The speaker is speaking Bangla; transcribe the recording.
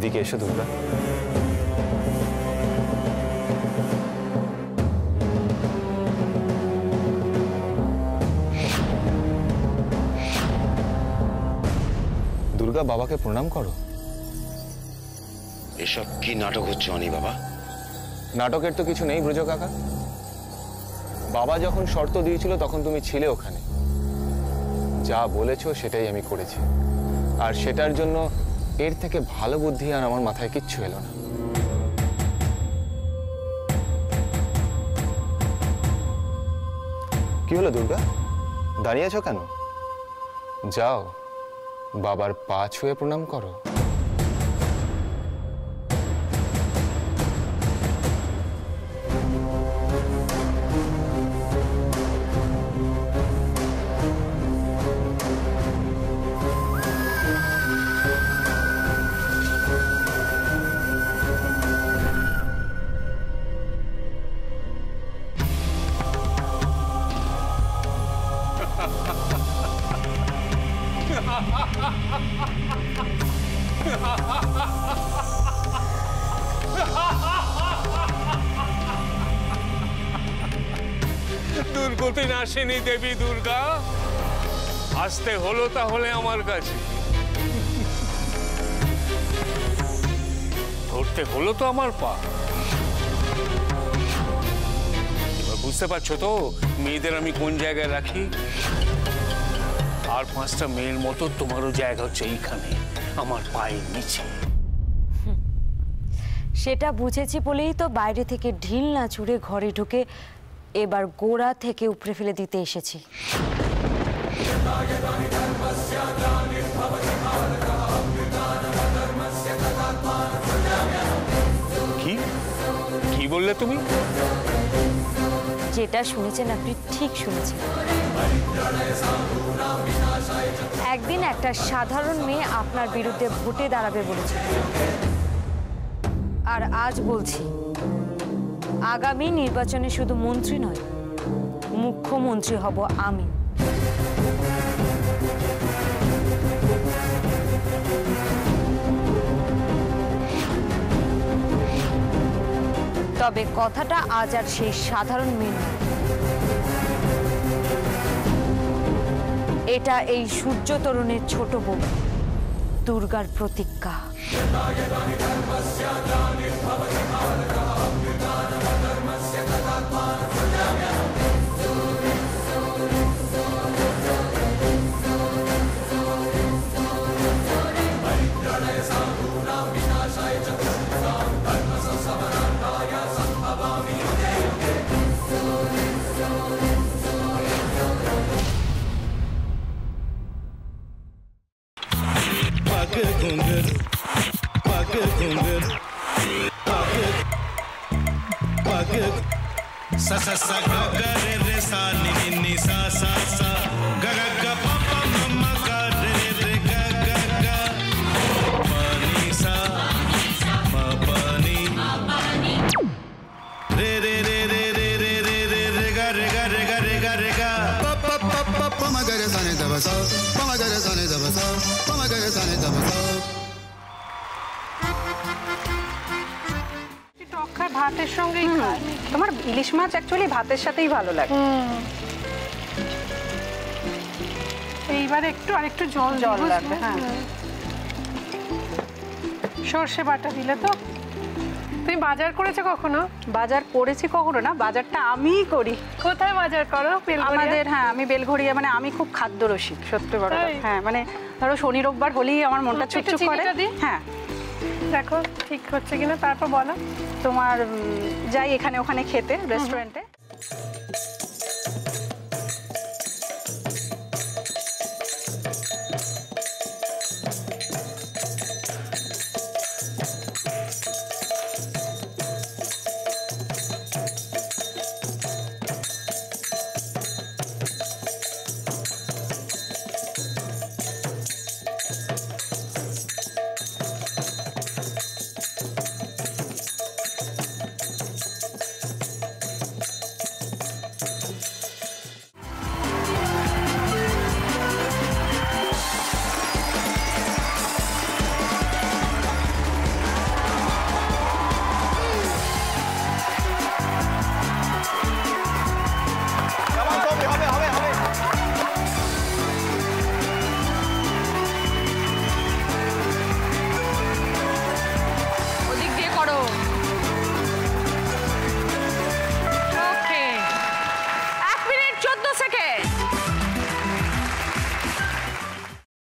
এদিকে এসো দুর্গা। দুর্গা, বাবাকে প্রণাম করো। এসব কি নাটক হচ্ছে অনি বাবা? নাটকের তো কিছু নেই ব্রজ কাকা। বাবা যখন শর্ত দিয়েছিল তখন তুমি ছিলে ওখানে। যা বলেছো সেটাই আমি করেছি, আর সেটার জন্য এর থেকে ভালো বুদ্ধি আর আমার মাথায় কিচ্ছু এলো না। কি হলো দুর্গা, দাঁড়িয়ে আছো কেন? যাও বাবার পা ছুঁয়ে প্রণাম করো। দুর্গতি নাশিনী দেবী দুর্গা, আসতে হলো তাহলে আমার কাছে। ধরতে হলো তো আমার পা। এবার বুঝতে পারছো তো মেয়েদের আমি কোন জায়গায় রাখি? আর 5টা মেয়ের মতো তোমারও জায়গা হচ্ছে এইখানে, আমার পায়ের নিচে। সেটা বুঝেছি বলেই তো বাইরে থেকে ঢিল না ছুঁড়ে ঘরে ঢুকে এবার গোড়া থেকে উপড়ে ফেলে দিতে এসেছি। কি কি বললে তুমি? যেটা শুনেছেন আপনি ঠিক শুনেছেন। একদিন একটা সাধারণ মেয়ে আপনার বিরুদ্ধে ভোটে দাঁড়াবে বলেছিল, আর আজ বলছি আগামী নির্বাচনে শুধু মন্ত্রী নয়, মুখ্যমন্ত্রী হব আমি। তবে কথাটা আজ আর সেই সাধারণ মেয়ে নয়, এটা এই সূর্য তরুণের ছোট বউ দুর্গার প্রতিজ্ঞা। sa sa sa ga ga re re sa ni ni ni sa sa sa ga ga ga pa pa ma ma ga re re ga ga ga pa ni sa ma pa ni re re re re re re re re re ga re ga re ga re ga re ga pa pa pa pa pa ma ga re sa ni da ba sa pa ma ga re sa ni da ba sa pa ma ga re sa ni da ba sa ভাতের সঙ্গেই খায়। তোমার ইলিশ মাছ অ্যাকচুয়ালি ভাতের সাথেই ভালো লাগে। এইবার একটু আরেকটু জল লাগবে। হ্যাঁ, সর্ষে বাটা দিলে তো। তুমি বাজার করেছো কখনো? বাজার করেছি কখনো না, বাজারটা আমিই করি। কোথায় বাজার করো? আমাদের, হ্যাঁ, আমি বেলঘড়িয়া, মানে আমি খুব খাদ্য রসিক, সত্যি বড়। হ্যাঁ, মানে ধরো শনি রোববার হলেই আমার মনটা চুপচুপ করে। হ্যাঁ, দেখো ঠিক হচ্ছে কিনা, তারপর বলো। তোমার যাই এখানে ওখানে খেতে রেস্টুরেন্টে।